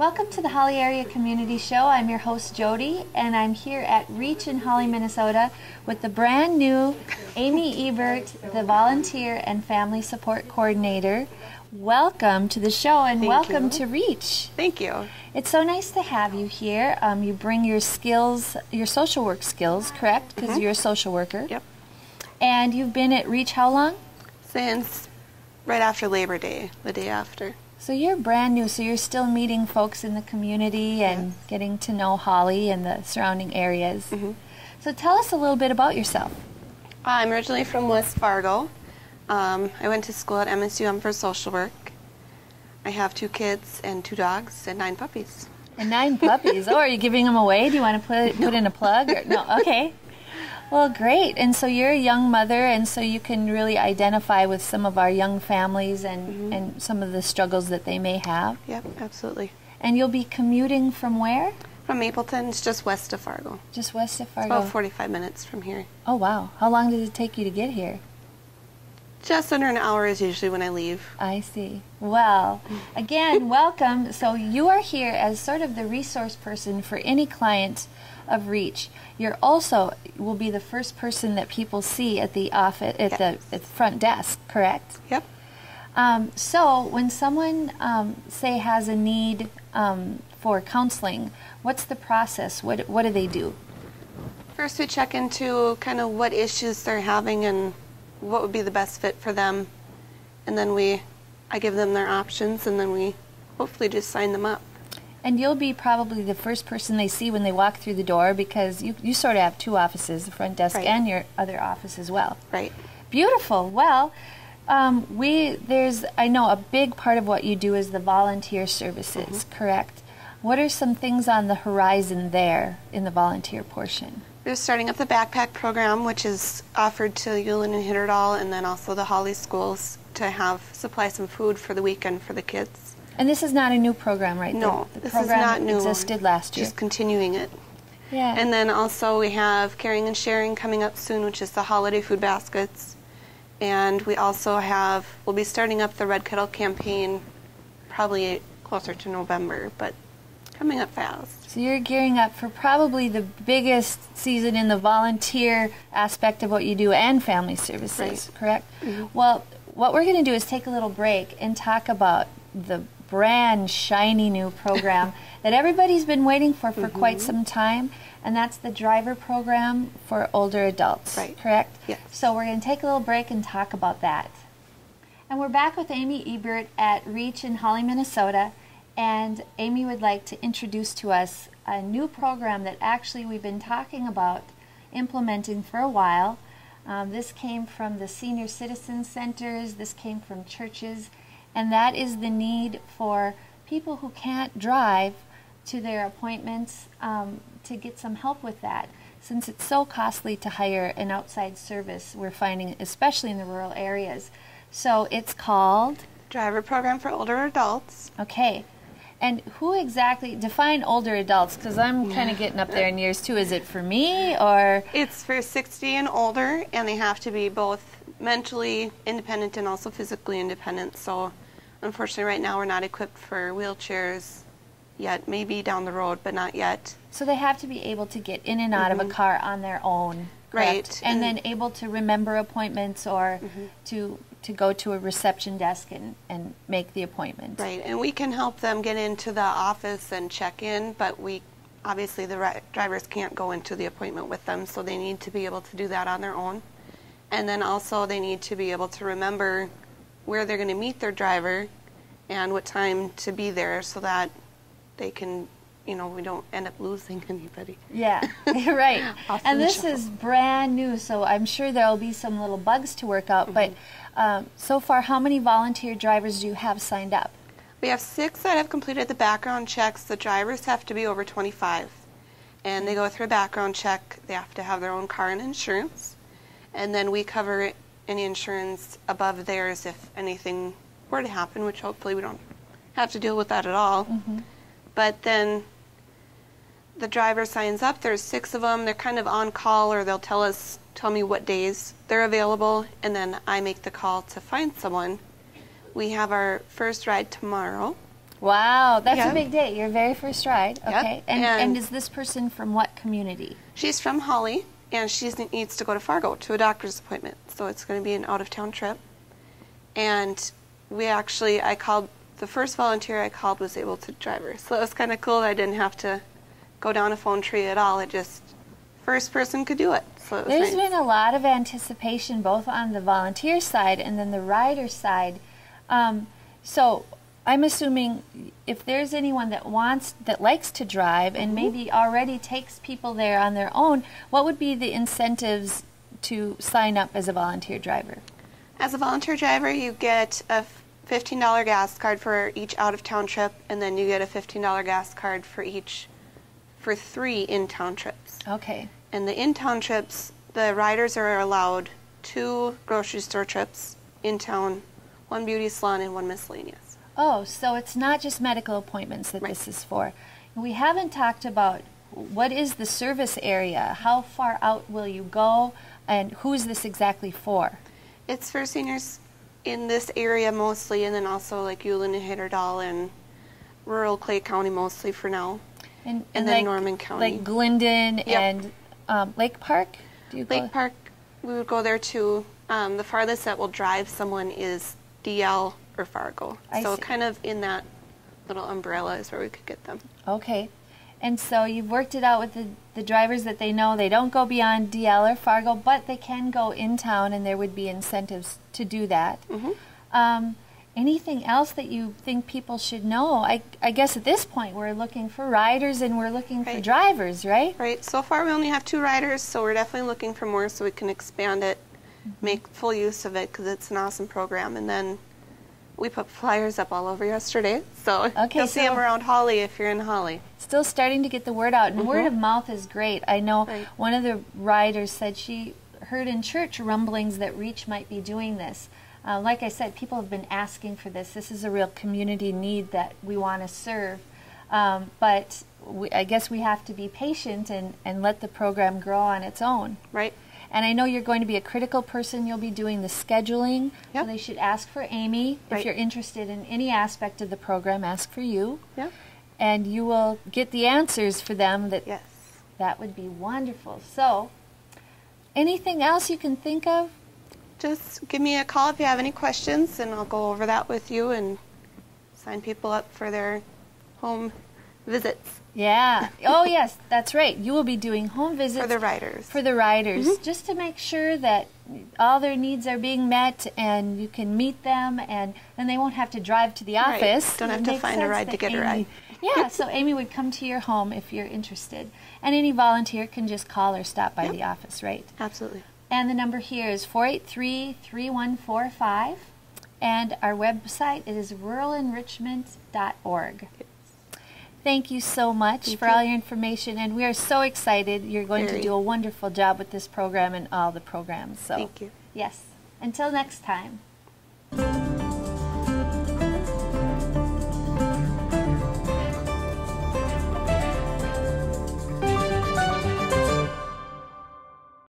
Welcome to the Hawley Area Community Show. I'm your host, Jody, and I'm here at Reach in Hawley, Minnesota with the brand new Amy Ebert, the Volunteer and Family Support Coordinator. Welcome to the show and welcome to Reach. Thank you. It's so nice to have you here. You bring your skills, your social work skills, correct? Because you're a social worker. Yep. And you've been at Reach how long? Since right after Labor Day, the day after. So you're brand new, so you're still meeting folks in the community and getting to know Hawley and the surrounding areas. So tell us a little bit about yourself. I'm originally from West Fargo. I went to school at MSUM for social work. I have 2 kids and 2 dogs and 9 puppies. And 9 puppies. Oh, are you giving them away? Do you want to put in a plug? Or, no, okay. Well, great. And so you're a young mother, and so you can really identify with some of our young families and some of the struggles that they may have. Yep, absolutely. And you'll be commuting from where? From Mapleton. It's just west of Fargo. Just west of Fargo. It's about 45 minutes from here. Oh, wow. How long did it take you to get here? Just under an hour is usually when I leave. I see. Well, again, welcome. So you are here as sort of the resource person for any client of Reach. You're also will be the first person that people see at the office at the front desk, correct? Yep. So when someone say has a need for counseling, what's the process? What do they do? First, we check into kind of what issues they're having and what would be the best fit for them, and then I give them their options, and then we hopefully just sign them up. And you'll be probably the first person they see when they walk through the door, because you sort of have 2 offices, the front desk and your other office as well. Right. Beautiful. Well, I know a big part of what you do is the volunteer services, correct? What are some things on the horizon there in the volunteer portion? We're starting up the backpack program, which is offered to Ulen and Hitterdal, and then also the Hawley schools to supply some food for the weekend for the kids. And this is not a new program, right? No, this is not new. Existed last year. Just continuing it. Yeah. And then also we have Caring and Sharing coming up soon, which is the holiday food baskets. And we also we'll be starting up the Red Kettle campaign probably closer to November, but coming up fast. So you're gearing up for probably the biggest season in the volunteer aspect of what you do and family services, correct? Well, what we're going to do is take a little break and talk about the brand shiny new program that everybody's been waiting for quite some time, and that's the driver program for older adults, correct? Yes. So we're going to take a little break and talk about that. And we're back with Amy Ebert at Reach in Hawley, Minnesota, and Amy would like to introduce to us a new program that actually we've been talking about implementing for a while. This came from the senior citizen centers, this came from churches, and that is the need for people who can't drive to their appointments to get some help with that. Since it's so costly to hire an outside service, we're finding, especially in the rural areas. So it's called? Driver Program for Older Adults. Okay. And who exactly, define older adults, because I'm kind of getting up there in years too. Is it for me, or? It's for 60 and older, and they have to be both mentally independent and also physically independent. So unfortunately right now we're not equipped for wheelchairs yet, maybe down the road, but not yet. So they have to be able to get in and out of a car on their own, correct? Right. And then able to remember appointments or to go to a reception desk and make the appointment. Right, and we can help them get into the office and check in, but obviously the drivers can't go into the appointment with them, so they need to be able to do that on their own. And then also they need to be able to remember where they're going to meet their driver and what time to be there, so that they can, we don't end up losing anybody. Yeah, right. And this is brand new, so I'm sure there'll be some little bugs to work out. But so far, how many volunteer drivers do you have signed up? We have 6 that have completed the background checks. The drivers have to be over 25. And they go through a background check. They have to have their own car and insurance. And then we cover any insurance above theirs if anything were to happen, which hopefully we don't have to deal with that at all. But then the driver signs up. There's 6 of them. They're kind of on call, or they'll tell me what days they're available, and then I make the call to find someone. We have our first ride tomorrow. Wow, that's Yeah. a big day. Your very first ride. Yep. Okay. And is this person from what community? She's from Hawley, and she needs to go to Fargo to a doctor's appointment. So it's going to be an out-of-town trip. And the first volunteer I called was able to drive her. So it was kind of cool that I didn't have to go down a phone tree at all. First person could do it. So it was There's nice. been a lot of anticipation both on the volunteer side and then the rider side. So I'm assuming if there's anyone that likes to drive and maybe already takes people there on their own, what would be the incentives to sign up as a volunteer driver? As a volunteer driver, you get a $15 gas card for each out-of-town trip, and then you get a $15 gas card for 3 in-town trips. Okay. And the in-town trips, the riders are allowed 2 grocery store trips in town, 1 beauty salon, and 1 miscellaneous. Oh, so it's not just medical appointments that Right. this is for. We haven't talked about what is the service area, how far out will you go, and who is this exactly for? It's for seniors in this area mostly, and then also like Ulen and Hitterdal and rural Clay County mostly for now. And then like, Norman County. Like Glendon Yep. and Lake Park? Do you Lake Park, we would go there too. The farthest that will drive someone is DL or Fargo. I see. Kind of in that little umbrella is where we could get them. Okay. And so you've worked it out with the drivers that they know they don't go beyond DL or Fargo, but they can go in town, and there would be incentives to do that. Anything else that you think people should know? I guess at this point we're looking for riders and we're looking for Right. drivers, right? Right. So far we only have 2 riders, so we're definitely looking for more so we can expand it, make full use of it because it's an awesome program. And then we put flyers up all over yesterday, so Okay, you'll see them around Hawley if you're in Hawley. Still starting to get the word out, and word of mouth is great. I know Right. one of the riders said she heard in church rumblings that Reach might be doing this. Like I said, people have been asking for this. This is a real community need that we want to serve. But I guess we have to be patient and let the program grow on its own. Right. And I know you're going to be a critical person. You'll be doing the scheduling. Yep. So they should ask for Amy. Right. If you're interested in any aspect of the program, ask for you. Yeah. And you will get the answers for them. Yes. That would be wonderful. So, anything else you can think of? Just give me a call if you have any questions, and I'll go over that with you and sign people up for their home visits Yeah. Oh, yes, that's right. You will be doing home visits for the riders. for the riders, just to make sure that all their needs are being met and you can meet them, and then they won't have to drive to the Right. office. Don't have It to makes find a sense ride that to get a Amy- ride. Yeah, so Amy would come to your home if you're interested. And any volunteer can just call or stop by Yep. the office, right? Absolutely. And the number here is 483-3145. And our website is ruralenrichment.org. Thank you so much Thank for you. all your information, and we are so excited. You're going to Very. do a wonderful job with this program and all the programs. So, Thank you. yes. Until next time.